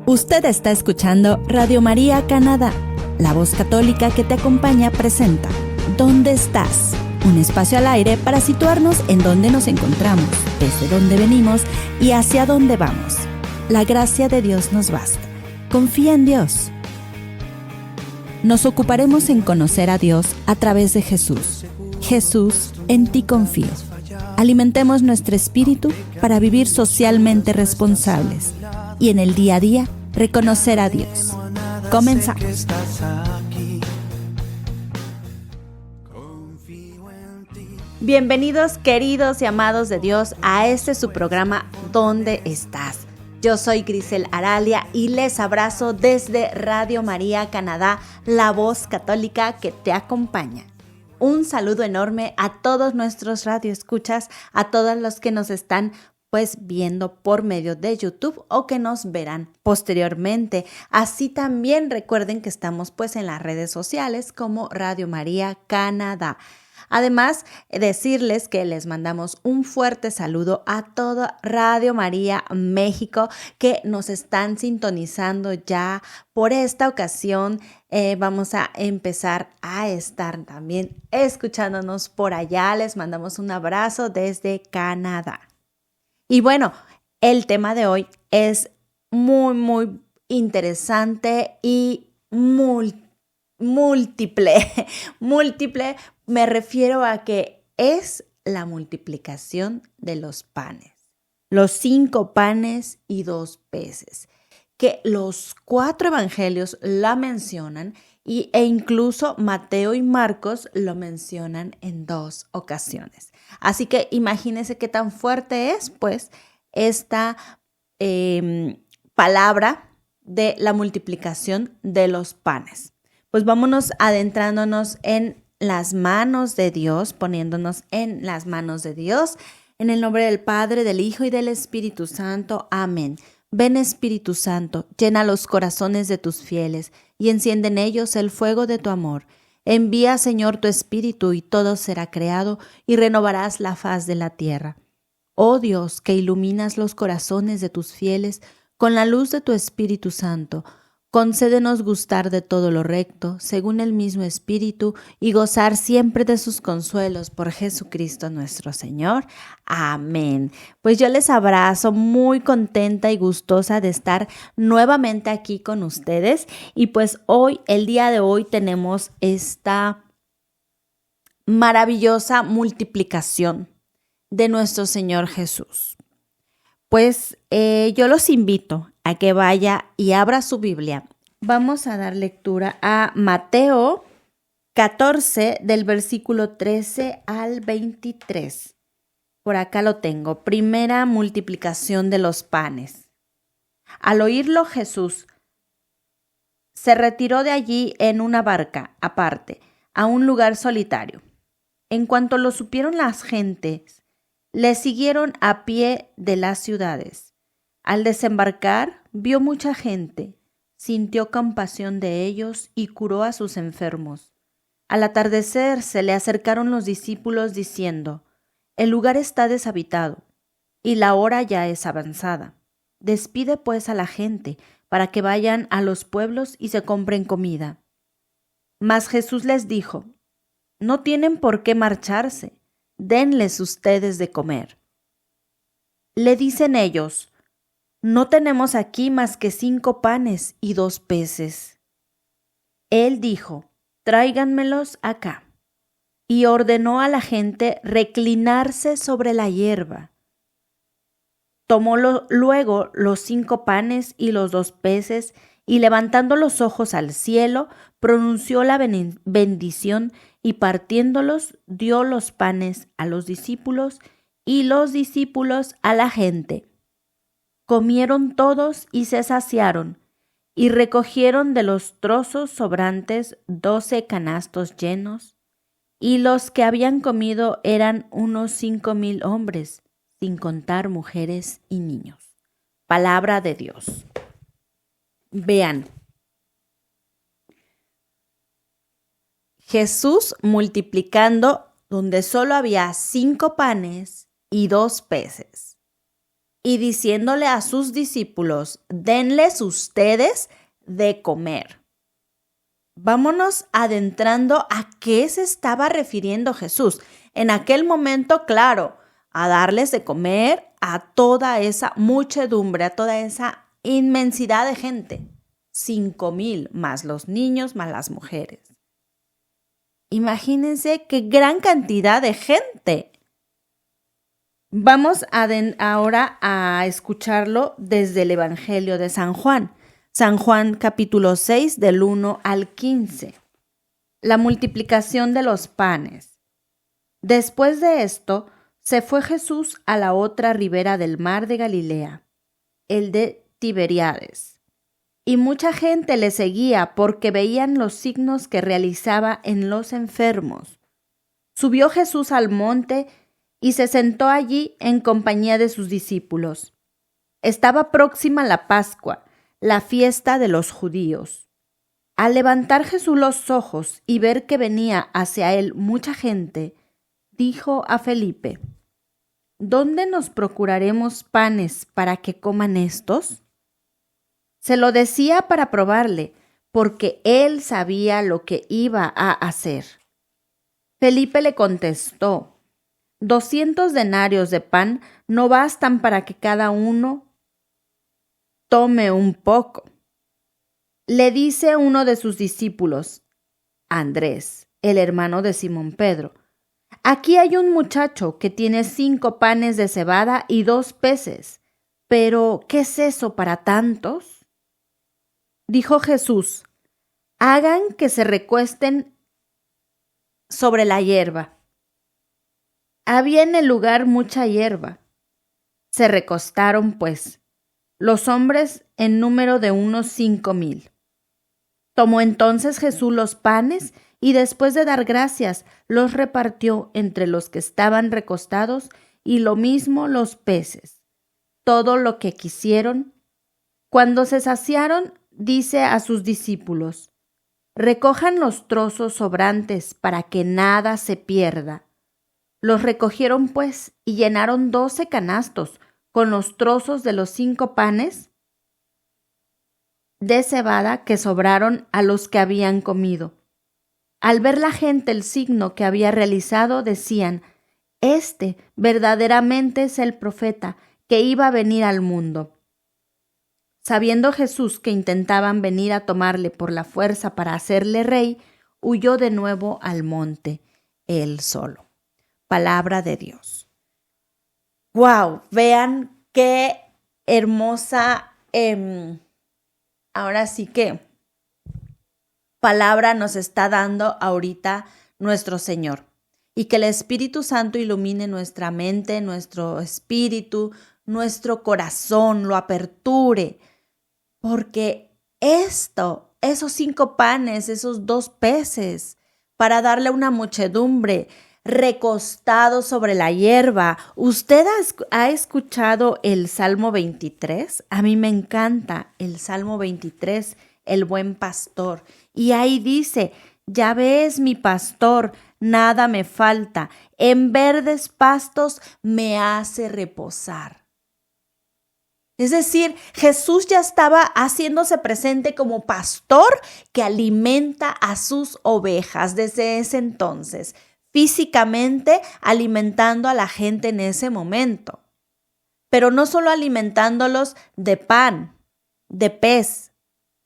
Usted está escuchando Radio María Canadá. La voz católica que te acompaña presenta ¿Dónde estás? Un espacio al aire para situarnos en dónde nos encontramos, desde dónde venimos y hacia dónde vamos. La gracia de Dios nos basta. Confía en Dios. Nos ocuparemos en conocer a Dios a través de Jesús. Jesús, en ti confío. Alimentemos nuestro espíritu para vivir socialmente responsables y en el día a día reconocer a Dios. Comenzamos. Bienvenidos, queridos y amados de Dios, a este su programa ¿Dónde estás? Yo soy Grisel Aralia y les abrazo desde Radio María Canadá, la voz católica que te acompaña. Un saludo enorme a todos nuestros radioescuchas, a todos los que nos están viendo por medio de YouTube o que nos verán posteriormente. Así también recuerden que estamos en las redes sociales como Radio María Canadá. Además, decirles que les mandamos un fuerte saludo a toda Radio María México que nos están sintonizando ya. Por esta ocasión vamos a empezar a estar también escuchándonos por allá. Les mandamos un abrazo desde Canadá. Y bueno, el tema de hoy es muy interesante y múltiple. Múltiple me refiero a que es la multiplicación de los panes. Los 5 panes y 2 peces. Que los 4 evangelios la mencionan e incluso Mateo y Marcos lo mencionan en 2 ocasiones. Así que imagínense qué tan fuerte es esta palabra de la multiplicación de los panes. Vámonos adentrándonos en las manos de Dios, poniéndonos en las manos de Dios, en el nombre del Padre, del Hijo y del Espíritu Santo. Amén. Ven, Espíritu Santo, llena los corazones de tus fieles y enciende en ellos el fuego de tu amor. Envía, Señor, tu Espíritu y todo será creado y renovarás la faz de la tierra. Oh Dios, que iluminas los corazones de tus fieles con la luz de tu Espíritu Santo, concédenos gustar de todo lo recto, según el mismo Espíritu, y gozar siempre de sus consuelos por Jesucristo nuestro Señor. Amén. Yo les abrazo, muy contenta y gustosa de estar nuevamente aquí con ustedes. Y hoy, el día de hoy, tenemos esta maravillosa multiplicación de nuestro Señor Jesús. Yo los invito a que vaya y abra su Biblia. Vamos a dar lectura a Mateo 14, del versículo 13 al 23. Por acá lo tengo. Primera multiplicación de los panes. Al oírlo, Jesús se retiró de allí en una barca aparte, a un lugar solitario. En cuanto lo supieron las gentes, le siguieron a pie de las ciudades. Al desembarcar, vio mucha gente, sintió compasión de ellos y curó a sus enfermos. Al atardecer se le acercaron los discípulos diciendo: «El lugar está deshabitado y la hora ya es avanzada. Despide a la gente para que vayan a los pueblos y se compren comida». Mas Jesús les dijo: «No tienen por qué marcharse, denles ustedes de comer». Le dicen ellos: «No tenemos aquí más que 5 panes y 2 peces». Él dijo: «Tráiganmelos acá». Y ordenó a la gente reclinarse sobre la hierba. Tomó luego los 5 panes y los 2 peces y levantando los ojos al cielo, pronunció la bendición y partiéndolos dio los panes a los discípulos y los discípulos a la gente. Comieron todos y se saciaron, y recogieron de los trozos sobrantes 12 canastos llenos, y los que habían comido eran unos 5,000 hombres, sin contar mujeres y niños. Palabra de Dios. Vean, Jesús multiplicando donde solo había 5 panes y 2 peces. y diciéndole a sus discípulos, denles ustedes de comer. Vámonos adentrando a qué se estaba refiriendo Jesús. En aquel momento, claro, a darles de comer a toda esa muchedumbre, a toda esa inmensidad de gente. 5,000 más los niños, más las mujeres. Imagínense qué gran cantidad de gente. Vamos ahora a escucharlo desde el Evangelio de San Juan. San Juan capítulo 6 del 1 al 15. La multiplicación de los panes. Después de esto, se fue Jesús a la otra ribera del mar de Galilea, el de Tiberíades. Y mucha gente le seguía porque veían los signos que realizaba en los enfermos. Subió Jesús al monte y se sentó allí en compañía de sus discípulos. Estaba próxima la Pascua, la fiesta de los judíos. Al levantar Jesús los ojos y ver que venía hacia él mucha gente, dijo a Felipe, ¿dónde nos procuraremos panes para que coman estos? Se lo decía para probarle, porque él sabía lo que iba a hacer. Felipe le contestó, 200 denarios de pan no bastan para que cada uno tome un poco. Le dice uno de sus discípulos, Andrés, el hermano de Simón Pedro, aquí hay un muchacho que tiene 5 panes de cebada y 2 peces, pero ¿qué es eso para tantos? Dijo Jesús, hagan que se recuesten sobre la hierba. Había en el lugar mucha hierba. Se recostaron, pues, los hombres en número de unos 5,000. Tomó entonces Jesús los panes y después de dar gracias, los repartió entre los que estaban recostados y lo mismo los peces. Todo lo que quisieron. Cuando se saciaron, dice a sus discípulos, recojan los trozos sobrantes para que nada se pierda. Los recogieron pues y llenaron 12 canastos con los trozos de los 5 panes de cebada que sobraron a los que habían comido. Al ver la gente el signo que había realizado, decían, este verdaderamente es el profeta que iba a venir al mundo. Sabiendo Jesús que intentaban venir a tomarle por la fuerza para hacerle rey, huyó de nuevo al monte, él solo. Palabra de Dios. ¡Wow! Vean qué hermosa, ahora sí que palabra nos está dando ahorita nuestro Señor. Y que el Espíritu Santo ilumine nuestra mente, nuestro espíritu, nuestro corazón, lo aperture. Porque esos 5 panes, esos 2 peces, para darle a una muchedumbre, recostado sobre la hierba. ¿Usted ha escuchado el Salmo 23? A mí me encanta el Salmo 23, el buen pastor. Y ahí dice, ya ves mi pastor, nada me falta, en verdes pastos me hace reposar. Es decir, Jesús ya estaba haciéndose presente como pastor que alimenta a sus ovejas desde ese entonces, físicamente alimentando a la gente en ese momento. Pero no solo alimentándolos de pan, de pez,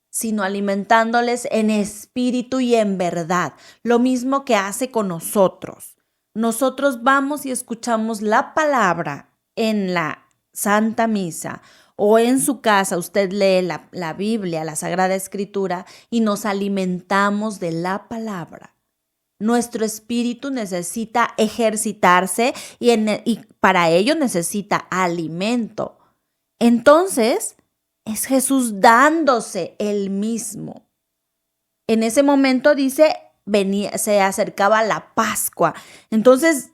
sino alimentándoles en espíritu y en verdad, lo mismo que hace con nosotros. Nosotros vamos y escuchamos la palabra en la Santa Misa, o en su casa usted lee la Biblia, la Sagrada Escritura, y nos alimentamos de la palabra. Nuestro espíritu necesita ejercitarse y para ello necesita alimento. Entonces, es Jesús dándose él mismo. En ese momento dice, se acercaba la Pascua. Entonces,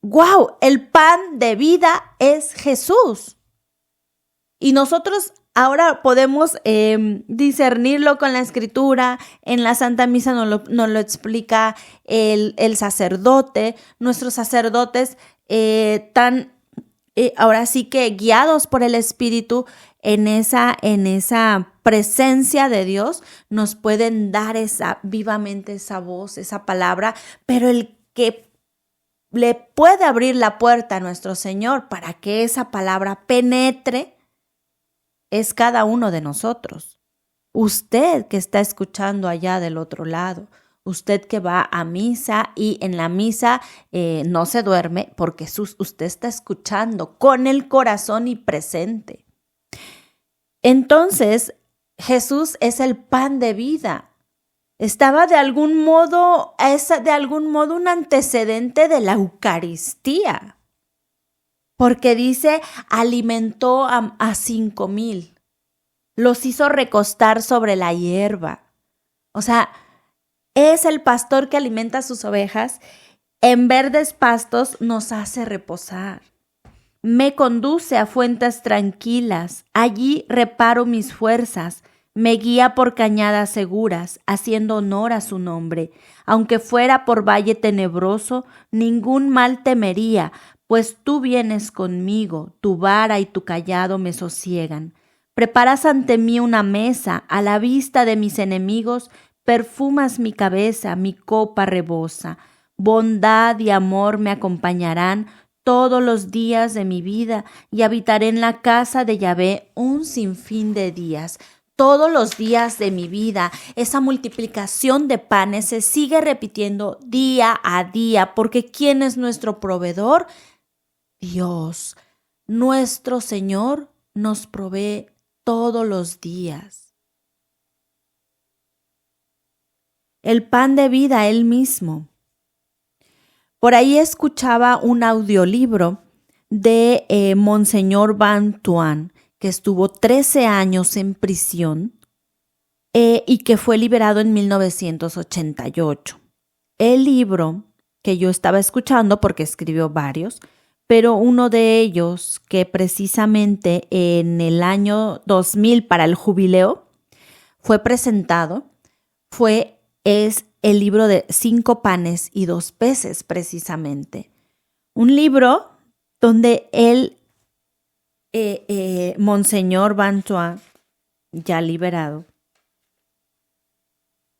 ¡wow! El pan de vida es Jesús. Y nosotros ahora podemos discernirlo con la Escritura. En la Santa Misa nos lo explica el sacerdote. Nuestros sacerdotes tan ahora sí que guiados por el Espíritu en esa presencia de Dios, nos pueden dar vivamente esa voz, esa palabra, pero el que le puede abrir la puerta a nuestro Señor para que esa palabra penetre es cada uno de nosotros. Usted que está escuchando allá del otro lado, usted que va a misa y en la misa no se duerme porque usted está escuchando con el corazón y presente. Entonces, Jesús es el pan de vida. Estaba de algún modo un antecedente de la Eucaristía, porque dice, alimentó a 5,000, los hizo recostar sobre la hierba. O sea, es el pastor que alimenta a sus ovejas, en verdes pastos nos hace reposar. Me conduce a fuentes tranquilas, allí reparo mis fuerzas. Me guía por cañadas seguras, haciendo honor a su nombre. Aunque fuera por valle tenebroso, ningún mal temería, pues tú vienes conmigo, tu vara y tu cayado me sosiegan. Preparas ante mí una mesa, a la vista de mis enemigos, perfumas mi cabeza, mi copa rebosa. Bondad y amor me acompañarán todos los días de mi vida, y habitaré en la casa de Yahvé un sinfín de días. Todos los días de mi vida, esa multiplicación de panes se sigue repitiendo día a día, porque ¿quién es nuestro proveedor? Dios. Nuestro Señor nos provee todos los días. El pan de vida, Él mismo. Por ahí escuchaba un audiolibro de Monseñor Bantuan, que estuvo 13 años en prisión y que fue liberado en 1988. El libro que yo estaba escuchando, porque escribió varios, pero uno de ellos que precisamente en el año 2000 para el jubileo fue presentado, es el libro de 5 panes y 2 peces precisamente. Un libro donde Monseñor Bantuan, ya liberado,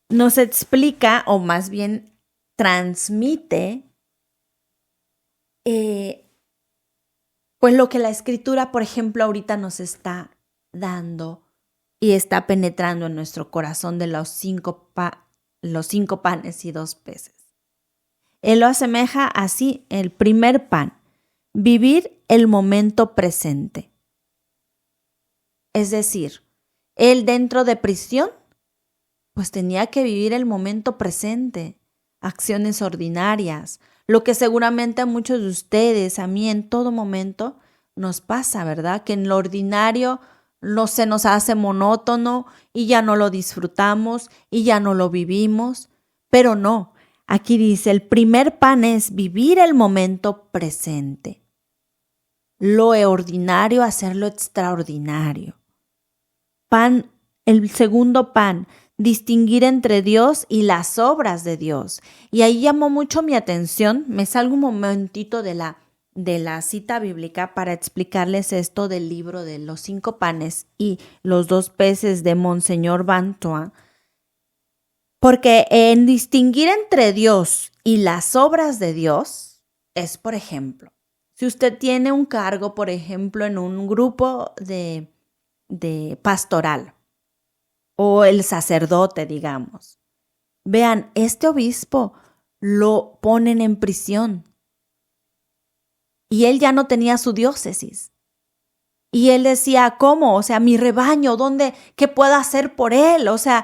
nos explica, o más bien transmite, pues lo que la Escritura, por ejemplo, ahorita nos está dando y está penetrando en nuestro corazón de los 5 panes y 2 peces. Él lo asemeja así, el primer pan, vivir el momento presente. Es decir, él dentro de prisión, pues tenía que vivir el momento presente, acciones ordinarias, lo que seguramente a muchos de ustedes, a mí en todo momento nos pasa, ¿verdad? Que en lo ordinario se nos hace monótono y ya no lo disfrutamos y ya no lo vivimos, pero no. Aquí dice, el primer pan es vivir el momento presente. Lo ordinario, hacerlo extraordinario. El segundo pan, distinguir entre Dios y las obras de Dios. Y ahí llamó mucho mi atención, me salgo un momentito de la cita bíblica para explicarles esto del libro de los 5 panes y los 2 peces de Monseñor Bantuan, porque en distinguir entre Dios y las obras de Dios es, por ejemplo, si usted tiene un cargo, por ejemplo, en un grupo de pastoral o el sacerdote, digamos. Vean, este obispo lo ponen en prisión y él ya no tenía su diócesis. Y él decía, ¿cómo? O sea, mi rebaño, ¿qué puedo hacer por él? O sea,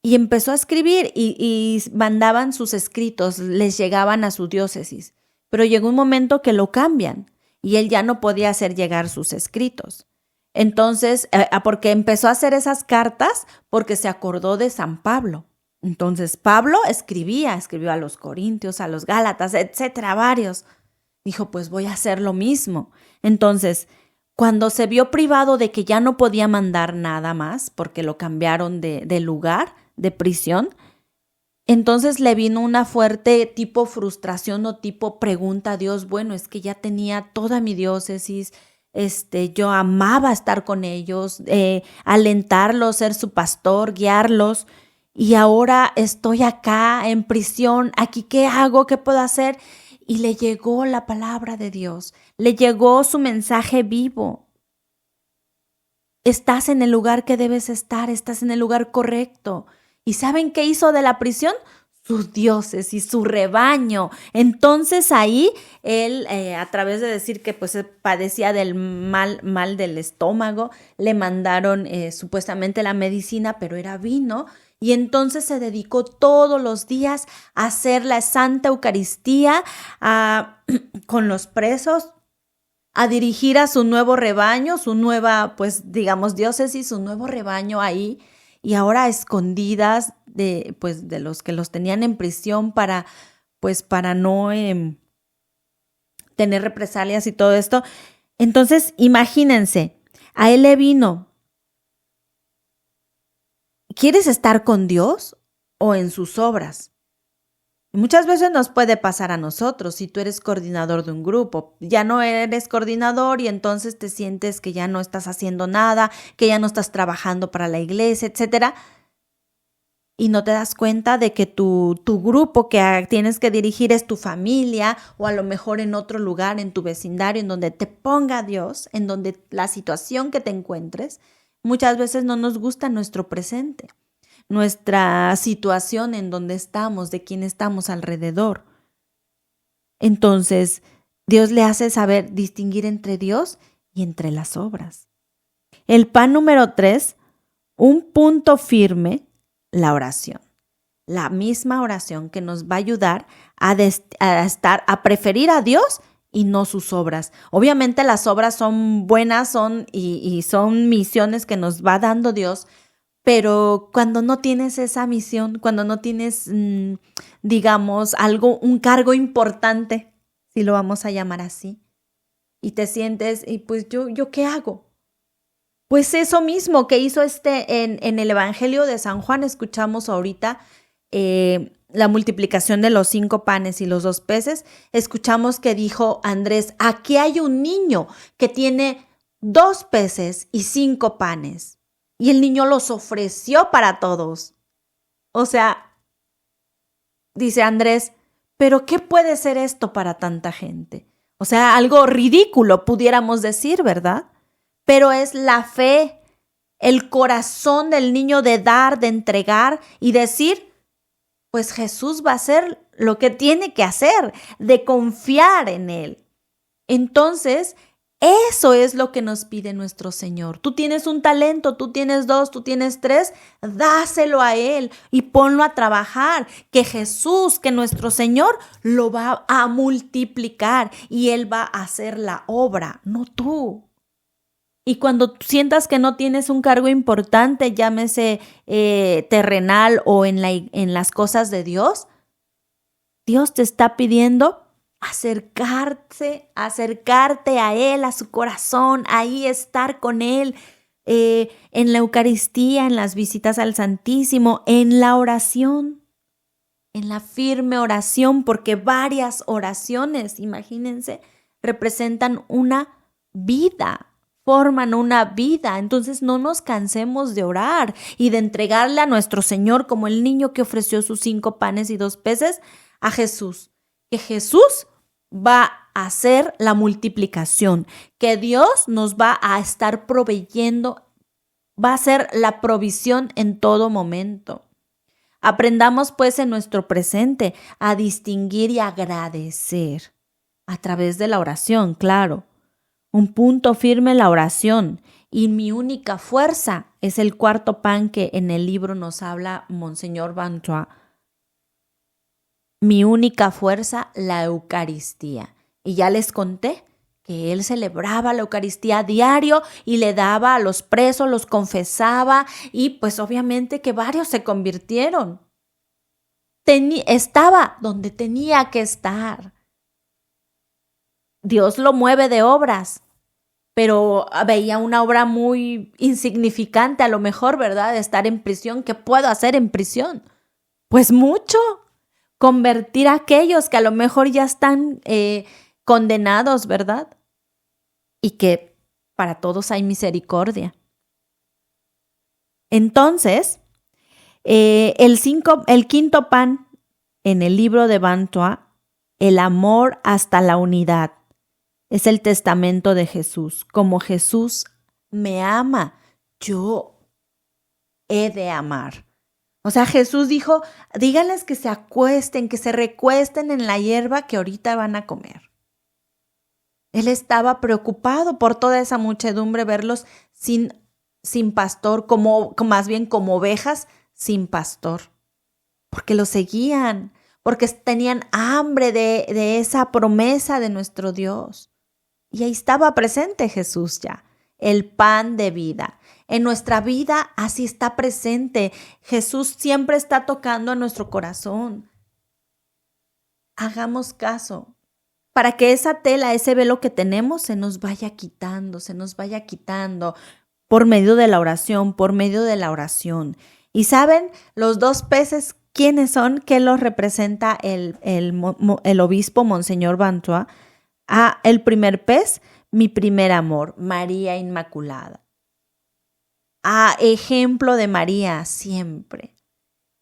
y empezó a escribir y mandaban sus escritos, les llegaban a su diócesis. Pero llegó un momento que lo cambian y él ya no podía hacer llegar sus escritos. Entonces, porque empezó a hacer esas cartas porque se acordó de San Pablo. Entonces, Pablo escribió a los Corintios, a los Gálatas, etcétera, varios. Dijo, pues voy a hacer lo mismo. Entonces, cuando se vio privado de que ya no podía mandar nada más, porque lo cambiaron de lugar, de prisión, Entonces le vino una fuerte tipo frustración o tipo pregunta a Dios. Bueno, es que ya tenía toda mi diócesis, yo amaba estar con ellos, alentarlos, ser su pastor, guiarlos, y ahora estoy acá en prisión. ¿Aquí qué hago? ¿Qué puedo hacer? Y le llegó la palabra de Dios, le llegó su mensaje vivo. Estás en el lugar que debes estar, estás en el lugar correcto. ¿Y saben qué hizo de la prisión? Sus dioses y su rebaño. Entonces ahí él, a través de decir que pues padecía del mal del estómago, le mandaron supuestamente la medicina, pero era vino. Y entonces se dedicó todos los días a hacer la Santa Eucaristía con los presos, a dirigir a su nuevo rebaño, su nueva, pues digamos, diócesis, su nuevo rebaño ahí, y ahora a escondidas de los que los tenían en prisión para no tener represalias y todo esto. Entonces, imagínense, a él le vino, ¿quieres estar con Dios o en sus obras? Muchas veces nos puede pasar a nosotros. Si tú eres coordinador de un grupo, ya no eres coordinador y entonces te sientes que ya no estás haciendo nada, que ya no estás trabajando para la iglesia, etcétera, y no te das cuenta de que tu grupo que tienes que dirigir es tu familia, o a lo mejor en otro lugar, en tu vecindario, en donde te ponga Dios, en donde la situación que te encuentres. Muchas veces no nos gusta nuestro presente, nuestra situación en donde estamos, de quién estamos alrededor. Entonces, Dios le hace saber distinguir entre Dios y entre las obras. El pan número 3, un punto firme, la oración. La misma oración que nos va a ayudar a preferir a Dios y no sus obras. Obviamente las obras son buenas, y son misiones que nos va dando Dios, pero cuando no tienes esa misión, cuando no tienes, digamos, un cargo importante, si lo vamos a llamar así, y te sientes, y pues ¿yo qué hago? Pues eso mismo que hizo en el Evangelio de San Juan, escuchamos ahorita la multiplicación de los 5 panes y los 2 peces, escuchamos que dijo Andrés, aquí hay un niño que tiene 2 peces y 5 panes. Y el niño los ofreció para todos. O sea, dice Andrés, ¿pero qué puede ser esto para tanta gente? O sea, algo ridículo pudiéramos decir, ¿verdad? Pero es la fe, el corazón del niño de dar, de entregar y decir, pues Jesús va a hacer lo que tiene que hacer, de confiar en él. Entonces, eso es lo que nos pide nuestro Señor. Tú tienes un talento, tú tienes 2, tú tienes 3, dáselo a Él y ponlo a trabajar. Que Jesús, que nuestro Señor lo va a multiplicar y Él va a hacer la obra, no tú. Y cuando sientas que no tienes un cargo importante, llámese terrenal o en las cosas de Dios, Dios te está pidiendo acercarte a Él, a su corazón, ahí estar con Él, en la Eucaristía, en las visitas al Santísimo, en la oración, en la firme oración, porque varias oraciones, imagínense, representan una vida, forman una vida. Entonces no nos cansemos de orar y de entregarle a nuestro Señor como el niño que ofreció sus 5 panes y 2 peces a Jesús. Que Jesús va a hacer la multiplicación, que Dios nos va a estar proveyendo, va a ser la provisión en todo momento. Aprendamos pues en nuestro presente a distinguir y agradecer a través de la oración, claro. Un punto firme la oración, y mi única fuerza es el 4º pan que en el libro nos habla Monseñor Bantua. Mi única fuerza, la Eucaristía. Y ya les conté que él celebraba la Eucaristía diario y le daba a los presos, los confesaba, y pues obviamente que varios se convirtieron. Estaba donde tenía que estar. Dios lo mueve de obras, pero veía una obra muy insignificante a lo mejor, ¿verdad? De estar en prisión. ¿Qué puedo hacer en prisión? Pues mucho. Convertir a aquellos que a lo mejor ya están condenados, ¿verdad? Y que para todos hay misericordia. Entonces, el quinto pan en el libro de Bantua, el amor hasta la unidad, es el testamento de Jesús. Como Jesús me ama, yo he de amar. O sea, Jesús dijo, díganles que se acuesten, que se recuesten en la hierba que ahorita van a comer. Él estaba preocupado por toda esa muchedumbre, verlos sin pastor, más bien como ovejas sin pastor, porque lo seguían, porque tenían hambre de esa promesa de nuestro Dios. Y ahí estaba presente Jesús ya, el pan de vida. En nuestra vida así está presente. Jesús siempre está tocando a nuestro corazón. Hagamos caso para que esa tela, ese velo que tenemos se nos vaya quitando por medio de la oración, Y ¿saben los 2 peces quiénes son? ¿Qué los representa el obispo Monseñor Bantua? El primer pez, mi primer amor, María Inmaculada. Ejemplo de María siempre,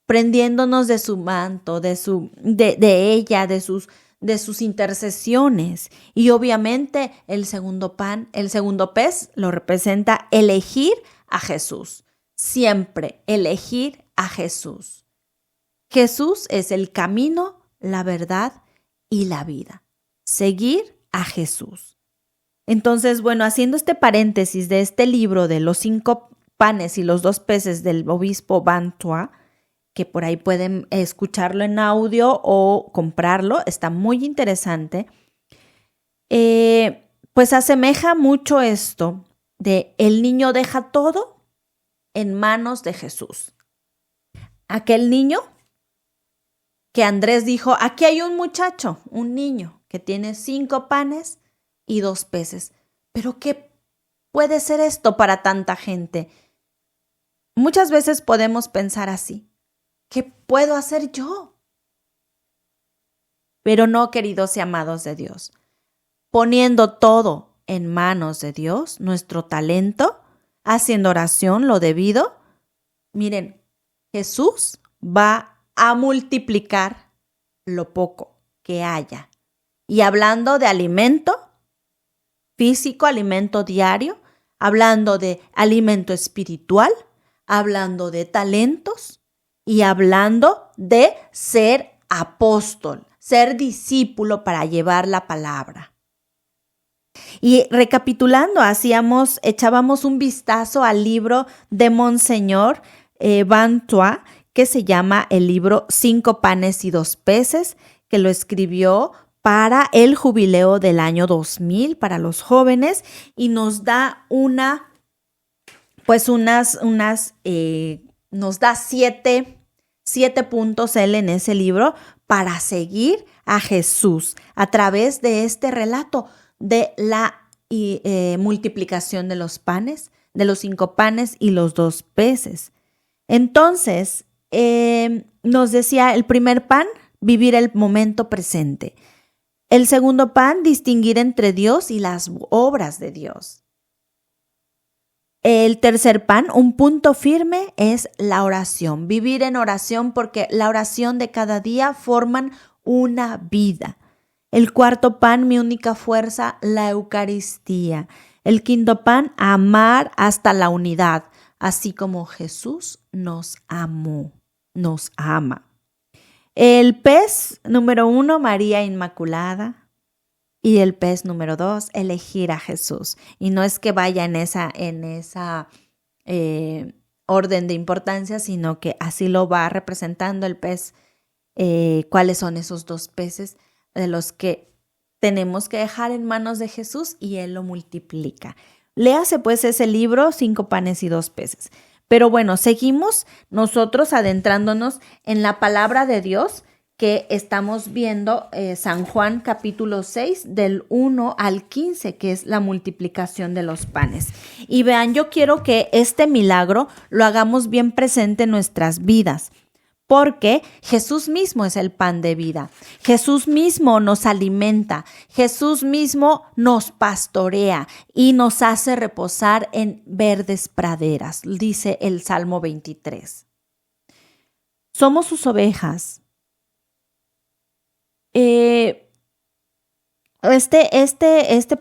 prendiéndonos de su manto, de ella, de sus intercesiones. Y obviamente el segundo pez lo representa elegir a Jesús. Siempre elegir a Jesús. Jesús es el camino, la verdad y la vida. Seguir a Jesús. Entonces, bueno, haciendo este paréntesis de este libro de los 5 panes y los 2 peces del obispo Bantua, que por ahí pueden escucharlo en audio o comprarlo, está muy interesante, pues asemeja mucho esto de el niño deja todo en manos de Jesús. Aquel niño que Andrés dijo, aquí hay un muchacho, un niño que tiene 5 panes y 2 peces. ¿Pero qué puede ser esto para tanta gente? Muchas veces podemos pensar así. ¿Qué puedo hacer yo? Pero no, queridos y amados de Dios. Poniendo todo en manos de Dios, nuestro talento, haciendo oración, lo debido, miren, Jesús va a multiplicar lo poco que haya. Y hablando de alimento físico, alimento diario, hablando de alimento espiritual, hablando de talentos y hablando de ser apóstol, ser discípulo para llevar la palabra. Y recapitulando, echábamos un vistazo al libro de Monseñor Bantua, que se llama el libro 5 panes y 2 peces, que lo escribió para el jubileo del año 2000 para los jóvenes y nos da nos da 7 puntos él en ese libro para seguir a Jesús a través de este relato de la multiplicación de los panes, de los 5 panes y los 2 peces. Entonces, nos decía el primer pan, vivir el momento presente. El segundo pan, distinguir entre Dios y las obras de Dios. El tercer pan, un punto firme, es la oración. Vivir en oración porque la oración de cada día forman una vida. El cuarto pan, mi única fuerza, la Eucaristía. El quinto pan, amar hasta la unidad, así como Jesús nos amó, nos ama. El pez número 1, María Inmaculada. Y el pez número 2, elegir a Jesús. Y no es que vaya en esa orden de importancia, sino que así lo va representando el pez. ¿Cuáles son esos 2 peces de los que tenemos que dejar en manos de Jesús y Él lo multiplica? Léase pues ese libro, 5 panes y 2 peces. Pero bueno, seguimos nosotros adentrándonos en la palabra de Dios que estamos viendo San Juan capítulo 6 del 1 al 15, que es la multiplicación de los panes. Y vean, yo quiero que este milagro lo hagamos bien presente en nuestras vidas, porque Jesús mismo es el pan de vida. Jesús mismo nos alimenta. Jesús mismo nos pastorea y nos hace reposar en verdes praderas, dice el Salmo 23. Somos sus ovejas. Este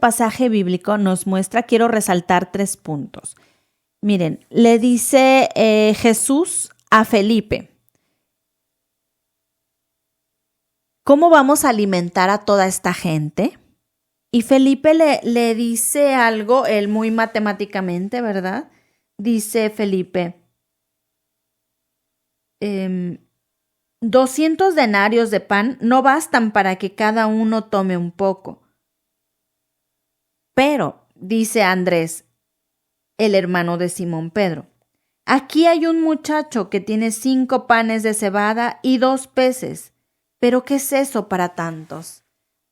pasaje bíblico nos muestra, quiero resaltar 3 puntos. Miren, le dice Jesús a Felipe, ¿cómo vamos a alimentar a toda esta gente? Y Felipe le dice algo, él muy matemáticamente, ¿verdad? Dice Felipe, 200 denarios de pan no bastan para que cada uno tome un poco. Pero, dice Andrés, el hermano de Simón Pedro, aquí hay un muchacho que tiene 5 panes de cebada y 2 peces. ¿Pero qué es eso para tantos?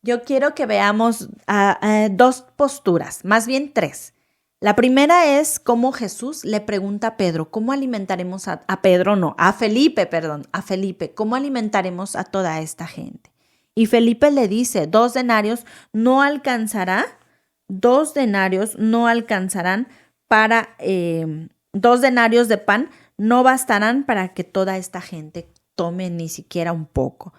Yo quiero que veamos 2 posturas, más bien 3. La primera es cómo Jesús le pregunta a Pedro, ¿cómo alimentaremos a Felipe, ¿cómo alimentaremos a toda esta gente? Y Felipe le dice, 2 denarios no alcanzarán para, 2 denarios de pan no bastarán para que toda esta gente tome ni siquiera un poco.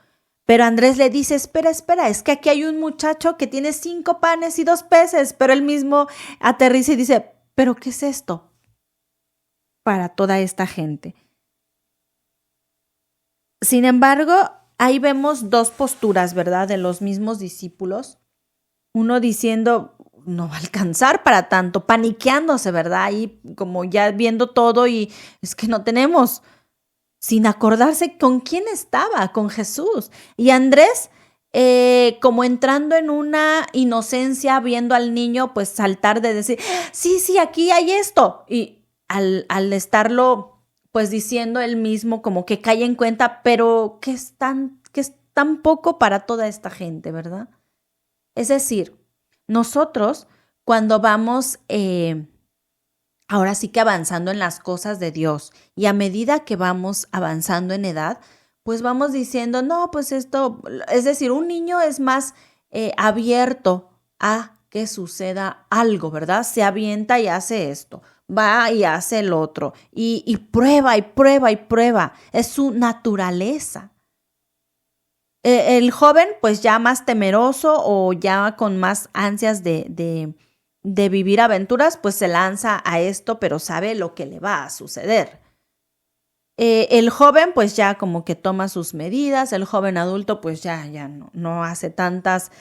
Pero Andrés le dice, espera, es que aquí hay un muchacho que tiene 5 panes y 2 peces, pero él mismo aterriza y dice, ¿pero qué es esto para toda esta gente? Sin embargo, ahí vemos 2 posturas, ¿verdad? De los mismos discípulos. Uno diciendo, no va a alcanzar para tanto, paniqueándose, ¿verdad? Ahí como ya viendo todo y es que no tenemos, sin acordarse con quién estaba, con Jesús. Y Andrés, como entrando en una inocencia, viendo al niño, pues saltar de decir, sí, aquí hay esto. Y al estarlo, pues diciendo él mismo, como que cae en cuenta, pero que es tan poco para toda esta gente, ¿verdad? Es decir, nosotros cuando vamos ahora sí que avanzando en las cosas de Dios y a medida que vamos avanzando en edad, pues vamos diciendo, no, pues esto, es decir, un niño es más abierto a que suceda algo, ¿verdad? Se avienta y hace esto, va y hace el otro y prueba y prueba y prueba, es su naturaleza. El joven pues ya más temeroso o ya con más ansias de vivir aventuras, pues se lanza a esto, pero sabe lo que le va a suceder. El joven pues ya como que toma sus medidas, el joven adulto pues ya no hace tantas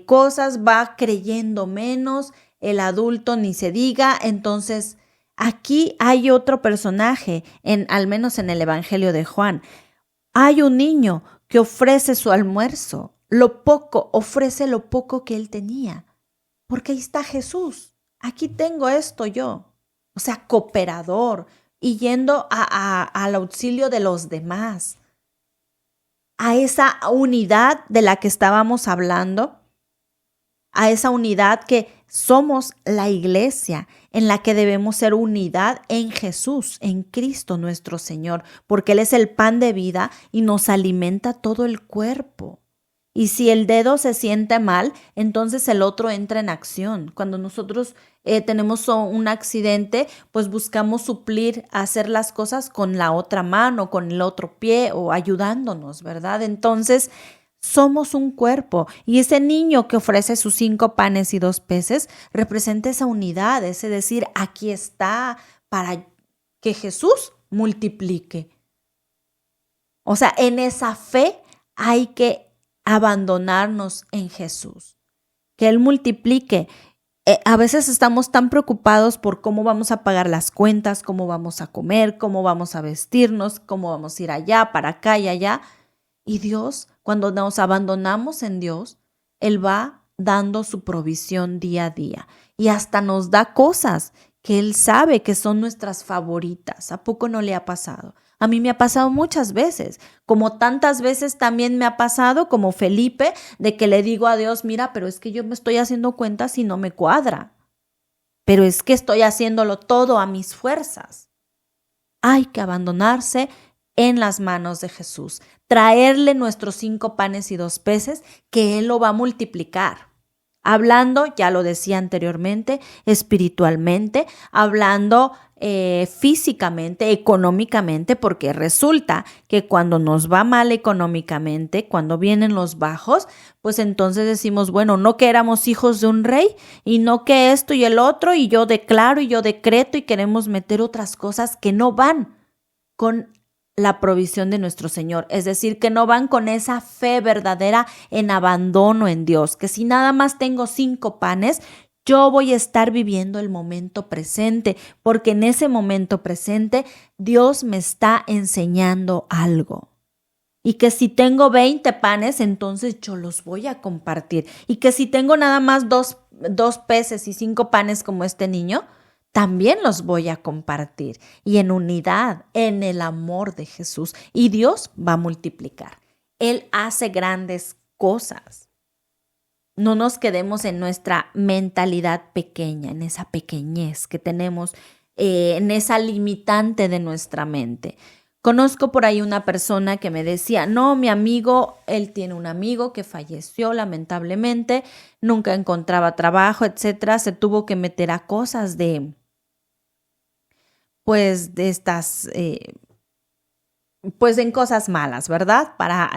cosas, va creyendo menos, el adulto ni se diga. Entonces aquí hay otro personaje, al menos en el Evangelio de Juan. Hay un niño que ofrece su almuerzo, ofrece lo poco que él tenía. Porque ahí está Jesús, aquí tengo esto yo, o sea, cooperador y yendo al auxilio de los demás, a esa unidad de la que estábamos hablando, a esa unidad que somos la iglesia, en la que debemos ser unidad en Jesús, en Cristo nuestro Señor, porque Él es el pan de vida y nos alimenta todo el cuerpo. Y si el dedo se siente mal, entonces el otro entra en acción. Cuando nosotros tenemos un accidente, pues buscamos suplir, hacer las cosas con la otra mano, con el otro pie o ayudándonos, ¿verdad? Entonces, somos un cuerpo y ese niño que ofrece sus 5 panes y 2 peces representa esa unidad, es decir, aquí está para que Jesús multiplique. O sea, en esa fe hay que abandonarnos en Jesús, que Él multiplique. A veces estamos tan preocupados por cómo vamos a pagar las cuentas, cómo vamos a comer, cómo vamos a vestirnos, cómo vamos a ir allá, para acá y allá. Y Dios, cuando nos abandonamos en Dios, Él va dando su provisión día a día y hasta nos da cosas que Él sabe que son nuestras favoritas. ¿A poco no le ha pasado? A mí me ha pasado muchas veces, como tantas veces también me ha pasado, como Felipe, de que le digo a Dios, mira, pero es que yo me estoy haciendo cuentas y no me cuadra. Pero es que estoy haciéndolo todo a mis fuerzas. Hay que abandonarse en las manos de Jesús, traerle nuestros 5 panes y 2 peces, que Él lo va a multiplicar. Hablando, ya lo decía anteriormente, espiritualmente, hablando físicamente, económicamente, porque resulta que cuando nos va mal económicamente, cuando vienen los bajos, pues entonces decimos, bueno, no que éramos hijos de un rey y no que esto y el otro y yo declaro y yo decreto y queremos meter otras cosas que no van con la provisión de nuestro Señor, es decir, que no van con esa fe verdadera en abandono en Dios, que si nada más tengo 5 panes, yo voy a estar viviendo el momento presente, porque en ese momento presente Dios me está enseñando algo. Y que si tengo 20 panes, entonces yo los voy a compartir. Y que si tengo nada más dos peces y 5 panes como este niño, también los voy a compartir. Y en unidad, en el amor de Jesús. Y Dios va a multiplicar. Él hace grandes cosas. No nos quedemos en nuestra mentalidad pequeña, en esa pequeñez que tenemos, en esa limitante de nuestra mente. Conozco por ahí una persona que me decía, no, mi amigo, él tiene un amigo que falleció lamentablemente, nunca encontraba trabajo, etcétera, se tuvo que meter a cosas de estas, pues en cosas malas, ¿verdad? Para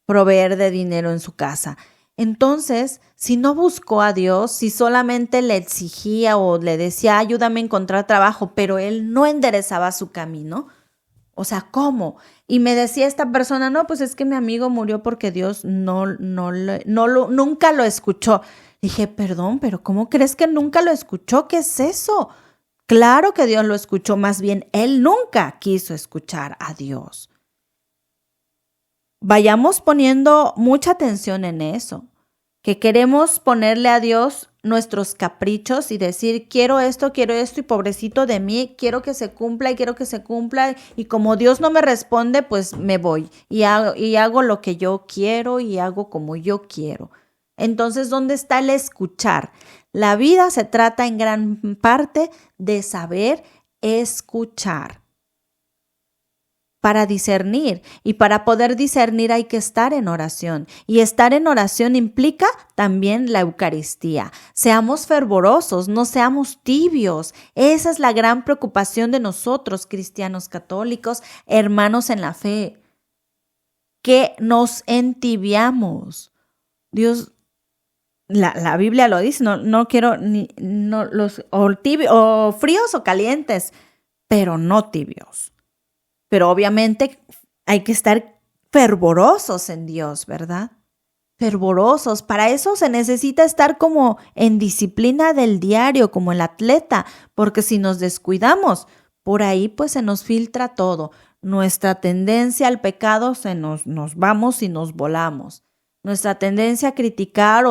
proveer de dinero en su casa. Entonces, si no buscó a Dios, si solamente le exigía o le decía, ayúdame a encontrar trabajo, pero él no enderezaba su camino, o sea, ¿cómo? Y me decía esta persona, no, pues es que mi amigo murió porque Dios nunca lo escuchó. Dije, perdón, pero ¿cómo crees que nunca lo escuchó? ¿Qué es eso? Claro que Dios lo escuchó, más bien él nunca quiso escuchar a Dios. Vayamos poniendo mucha atención en eso, que queremos ponerle a Dios nuestros caprichos y decir, quiero esto y pobrecito de mí, quiero que se cumpla y como Dios no me responde, pues me voy y hago lo que yo quiero y hago como yo quiero. Entonces, ¿dónde está el escuchar? La vida se trata en gran parte de saber escuchar. Para discernir, y para poder discernir hay que estar en oración, y estar en oración implica también la Eucaristía. Seamos fervorosos, no seamos tibios. Esa es la gran preocupación de nosotros, cristianos católicos, hermanos en la fe, que nos entibiamos. Dios, la Biblia lo dice, no quiero o fríos o calientes, pero no tibios. Pero obviamente hay que estar fervorosos en Dios, ¿verdad? Fervorosos. Para eso se necesita estar como en disciplina del diario, como el atleta, porque si nos descuidamos, por ahí pues se nos filtra todo. Nuestra tendencia al pecado nos vamos y nos volamos. Nuestra tendencia a criticar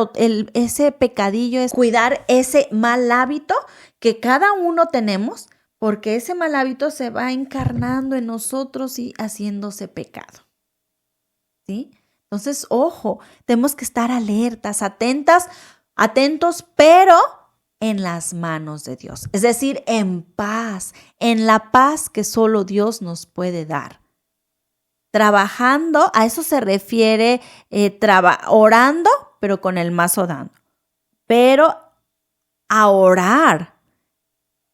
ese pecadillo es cuidar ese mal hábito que cada uno tenemos, porque ese mal hábito se va encarnando en nosotros y haciéndose pecado. ¿Sí? Entonces, ojo, tenemos que estar alertas, atentos, pero en las manos de Dios. Es decir, en paz, en la paz que solo Dios nos puede dar. Trabajando, a eso se refiere orando, pero con el mazo dando. Pero a orar,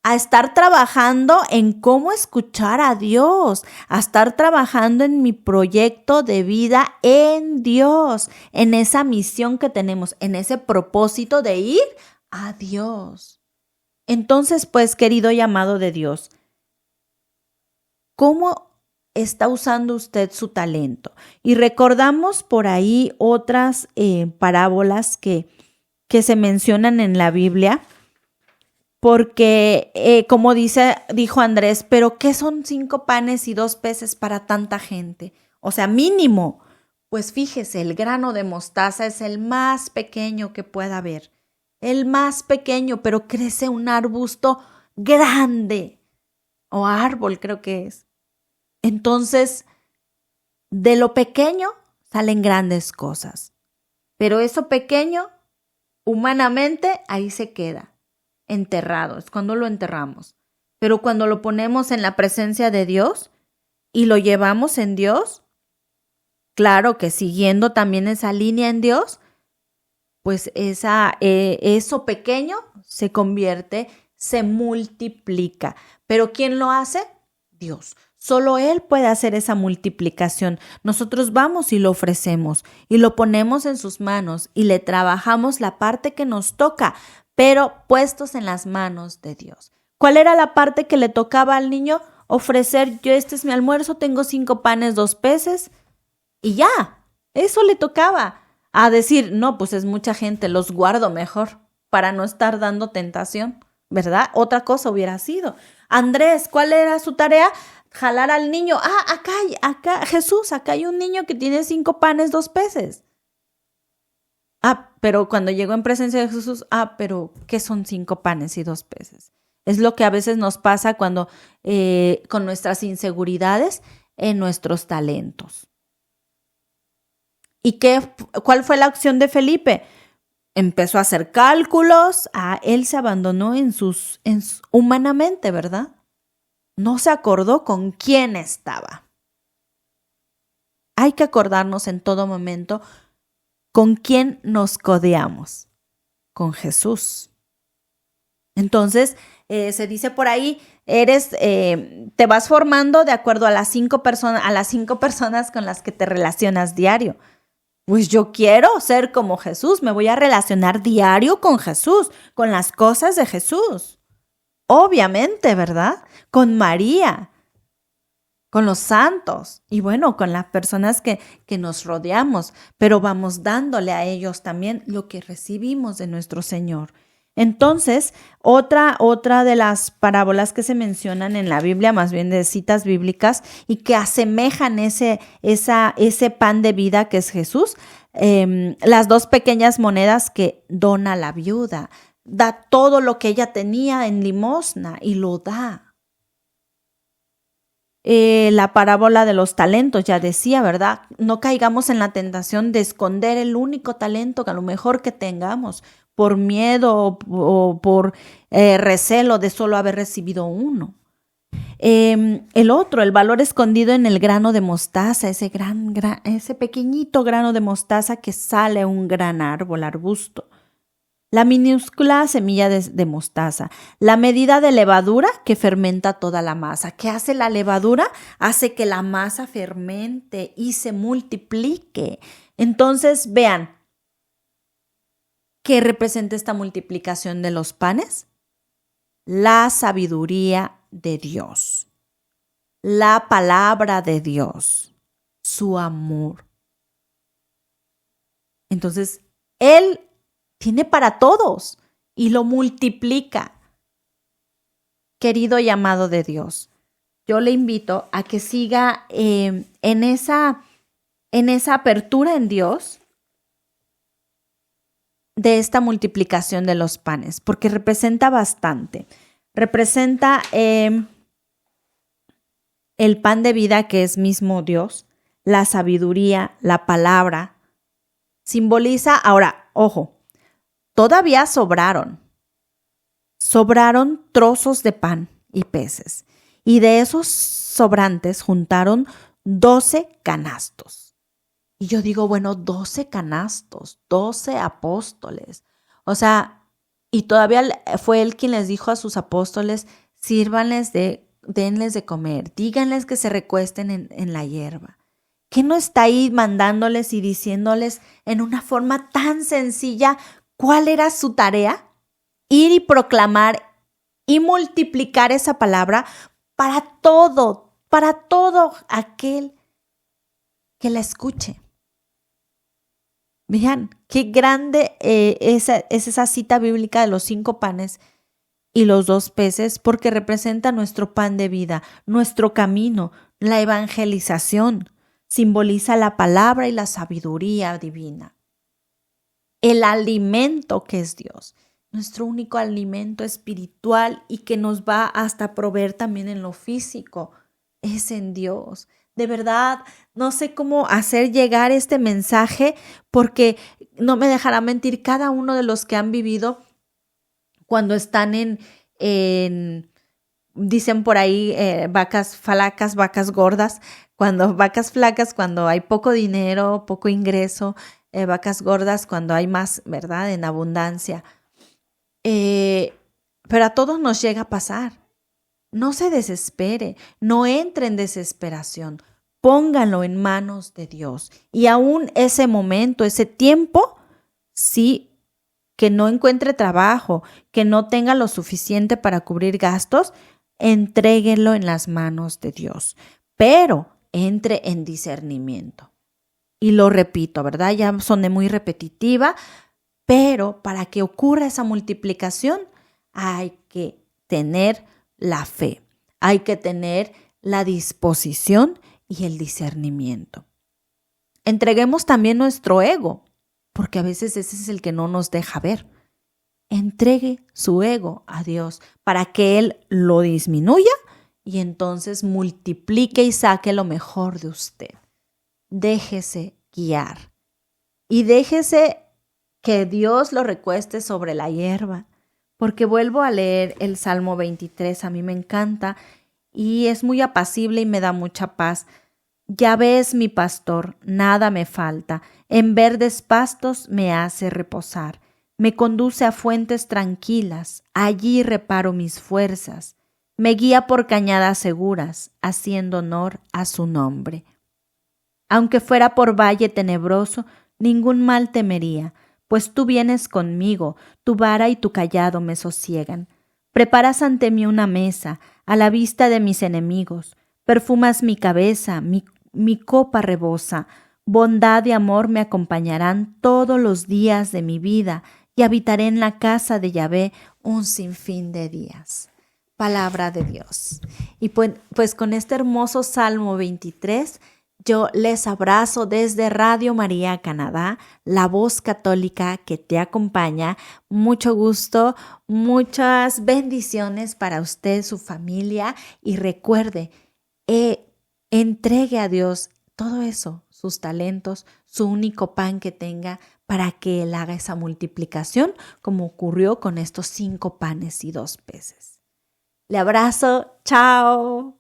a estar trabajando en cómo escuchar a Dios, a estar trabajando en mi proyecto de vida en Dios, en esa misión que tenemos, en ese propósito de ir a Dios. Entonces, pues, querido y amado de Dios, ¿cómo está usando usted su talento? Y recordamos por ahí otras parábolas que se mencionan en la Biblia, porque como dijo Andrés, ¿pero qué son 5 panes y 2 peces para tanta gente? O sea, mínimo. Pues fíjese, el grano de mostaza es el más pequeño que pueda haber. El más pequeño, pero crece un arbusto grande. O árbol, creo que es. Entonces, de lo pequeño salen grandes cosas. Pero eso pequeño, humanamente, ahí se queda. Enterrado, es cuando lo enterramos. Pero cuando lo ponemos en la presencia de Dios y lo llevamos en Dios, claro que siguiendo también esa línea en Dios, pues eso pequeño se convierte, se multiplica. ¿Pero quién lo hace? Dios. Solo Él puede hacer esa multiplicación. Nosotros vamos y lo ofrecemos y lo ponemos en sus manos y le trabajamos la parte que nos toca, pero puestos en las manos de Dios. ¿Cuál era la parte que le tocaba al niño? Ofrecer, este es mi almuerzo, tengo 5 panes, 2 peces y ya, eso le tocaba. A decir, no, pues es mucha gente, los guardo mejor para no estar dando tentación, ¿verdad? Otra cosa hubiera sido. Andrés, ¿cuál era su tarea? Jalar al niño. Acá, Jesús, acá hay un niño que tiene 5 panes, 2 peces. Pero cuando llegó en presencia de Jesús, pero ¿qué son 5 panes y 2 peces? Es lo que a veces nos pasa cuando con nuestras inseguridades en nuestros talentos. ¿Y cuál fue la acción de Felipe? Empezó a hacer cálculos, él se abandonó humanamente, ¿verdad? No se acordó con quién estaba. Hay que acordarnos en todo momento con quién nos codeamos, con Jesús. Entonces, se dice por ahí, te vas formando de acuerdo a las 5 personas con las que te relacionas diario. Pues yo quiero ser como Jesús, me voy a relacionar diario con Jesús, con las cosas de Jesús. Obviamente, ¿verdad? Con María, con los santos y bueno, con las personas que nos rodeamos, pero vamos dándole a ellos también lo que recibimos de nuestro Señor. Entonces, otra de las parábolas que se mencionan en la Biblia, más bien de citas bíblicas, y que asemejan ese pan de vida que es Jesús, las 2 pequeñas monedas que dona la viuda, da todo lo que ella tenía en limosna y lo da. La parábola de los talentos, ya decía, ¿verdad? No caigamos en la tentación de esconder el único talento que a lo mejor que tengamos, por miedo o por recelo de solo haber recibido uno. El valor escondido en el grano de mostaza, ese pequeñito grano de mostaza que sale un gran arbusto. La minúscula semilla de mostaza, la medida de levadura que fermenta toda la masa. ¿Qué hace la levadura? Hace que la masa fermente y se multiplique. Entonces, vean, ¿qué representa esta multiplicación de los panes? La sabiduría de Dios, la palabra de Dios, su amor. Entonces, Él tiene para todos y lo multiplica. Querido y amado de Dios, yo le invito a que siga en esa apertura en Dios de esta multiplicación de los panes, porque representa bastante. Representa el pan de vida que es mismo Dios, la sabiduría, la palabra. Simboliza, ahora, ojo, todavía sobraron trozos de pan y peces, y de esos sobrantes juntaron 12 canastos. Y yo digo, bueno, 12 canastos, 12 apóstoles. O sea, y todavía fue él quien les dijo a sus apóstoles, denles de comer, díganles que se recuesten en la hierba. ¿Qué no está ahí mandándoles y diciéndoles en una forma tan sencilla cuál era su tarea? Ir y proclamar y multiplicar esa palabra para todo aquel que la escuche. Vean, qué grande es esa cita bíblica de los 5 panes y los 2 peces, porque representa nuestro pan de vida, nuestro camino, la evangelización. Simboliza la palabra y la sabiduría divina. El alimento que es Dios, nuestro único alimento espiritual y que nos va hasta proveer también en lo físico, es en Dios. De verdad, no sé cómo hacer llegar este mensaje porque no me dejará mentir cada uno de los que han vivido cuando están dicen por ahí vacas flacas, vacas gordas, vacas flacas cuando hay poco dinero, poco ingreso, vacas gordas cuando hay más, ¿verdad? En abundancia. Pero a todos nos llega a pasar. No se desespere, no entre en desesperación. Pónganlo en manos de Dios. Y aún ese momento, ese tiempo, sí, que no encuentre trabajo, que no tenga lo suficiente para cubrir gastos, entréguenlo en las manos de Dios. Pero entre en discernimiento. Y lo repito, ¿verdad? Ya soné muy repetitiva, pero para que ocurra esa multiplicación hay que tener la fe, hay que tener la disposición y el discernimiento. Entreguemos también nuestro ego, porque a veces ese es el que no nos deja ver. Entregue su ego a Dios para que Él lo disminuya y entonces multiplique y saque lo mejor de usted. Déjese guiar y déjese que Dios lo recueste sobre la hierba, porque vuelvo a leer el Salmo 23, a mí me encanta y es muy apacible y me da mucha paz. Yahvé es mi pastor, nada me falta, en verdes pastos me hace reposar, me conduce a fuentes tranquilas, allí reparo mis fuerzas, me guía por cañadas seguras, haciendo honor a su nombre. Aunque fuera por valle tenebroso, ningún mal temería, pues tú vienes conmigo, tu vara y tu cayado me sosiegan. Preparas ante mí una mesa, a la vista de mis enemigos, perfumas mi cabeza, mi copa rebosa, bondad y amor me acompañarán todos los días de mi vida, y habitaré en la casa de Yahvé un sinfín de días. Palabra de Dios. Y pues con este hermoso Salmo 23, yo les abrazo desde Radio María Canadá, la voz católica que te acompaña. Mucho gusto, muchas bendiciones para usted, su familia, y recuerde, entregue a Dios todo eso, sus talentos, su único pan que tenga, para que Él haga esa multiplicación, como ocurrió con estos 5 panes y 2 peces. Le abrazo, chao.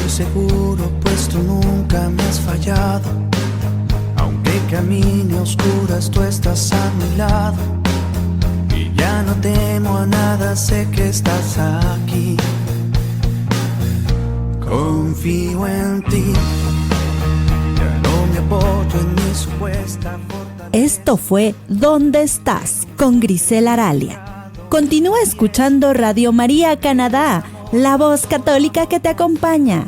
Seguro, pues tú nunca me has fallado. Aunque camine a oscuras, tú estás a mi lado. Y ya no temo a nada, sé que estás aquí. Confío en ti, ya no me apoyo en mi supuesta fortaleza. Esto fue ¿Dónde estás? Con Grisela Aralia. Continúa escuchando Radio María Canadá, la voz católica que te acompaña.